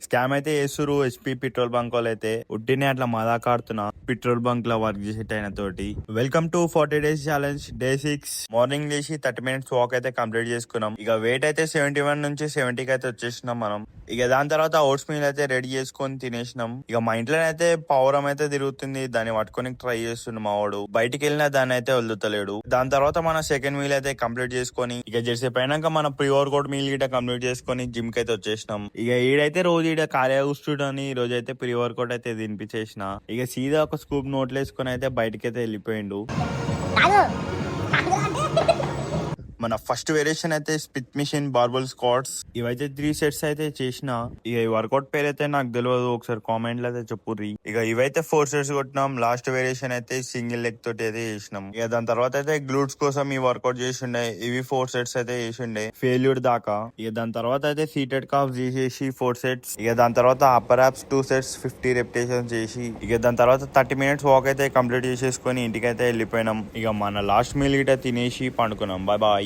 Scam అయితే చేస్తురు HP petrol bunk వాళ్ళు అయితే ఉట్టినే అట్లా మదాక ఆడుతున్నా పెట్రోల్ బంక్ లో వర్క్ చేసే ఆయన తోటి. Welcome to 40 days challenge day 6. Morning లేచి 30 minutes వాక్ అయితే కంప్లీట్ చేసుకున్నాం. ఇక వెయిట్ అయితే 71 నుంచి 70కి అయితే వచ్చేసినాం మనం. ఇక దాని తర్వాత ఓట్స్ మీల్ అయితే రెడీ చేసుకొని తినేసినాం. ఇక మా ఇంట్లో అయితే పౌరం అయితే తిరుగుతుంది, దాన్ని పట్టుకొని ట్రై చేస్తున్నాం. మా వాడు బయటికి వెళ్ళినా దాన్ని అయితే వదులుతలేడు. దాని తర్వాత మన సెకండ్ మీల్ అయితే కంప్లీట్ చేసుకొని ఇక జెర్సీ పైనాక మన ప్రీ వర్కౌట్ మీల్ గిట్ట కంప్లీట్ చేసుకొని జిమ్ కి అయితే వచ్చేసినాం. ఇక ఈడైతే రోజు ఈడ ఖాళీ కూర్చుంటని ఈ రోజు అయితే ప్రీ వర్కౌట్ అయితే తినిపించేసిన. ఇక సీదా ఒక స్కూప్ నోట్లు వేసుకొని అయితే బయటకి అయితే వెళ్ళిపోయిండు. మన ఫస్ట్ వేరియేషన్ అయితే స్పిట్ మిషన్ బార్బల్ స్క్వాట్స్. ఇవైతే 3 sets అయితే చేసిన. ఇక ఈ వర్కౌట్ పేరు అయితే నాకు తెలియదు, ఒకసారి కామెంట్ లో అయితే చెప్పుర్రి. ఇక ఇవైతే 4 sets కొట్టినాం. లాస్ట్ వేరియేషన్ అయితే సింగిల్ లెగ్ తోటి అయితే చేసినాం. ఇక దాని తర్వాత అయితే గ్లూట్స్ కోసం ఈ వర్కౌట్ చేసిండే. ఇవి 4 sets అయితే చేసిండే ఫెయిల్యూర్ దాకా. ఇక దాని తర్వాత అయితే సీటెడ్ కాఫ్ చేసేసి 4 sets. ఇక దాని తర్వాత అప్పర్ యాప్స్ 2 sets 50 repetitions చేసి ఇక దాని తర్వాత 30 minutes వాక్ అయితే కంప్లీట్ చేసేసుకొని ఇంటికి అయితే వెళ్ళిపోయినాం. ఇక మన లాస్ట్ మీల్ గిట్ట తినేసి పండుకున్నాం. Bye bye.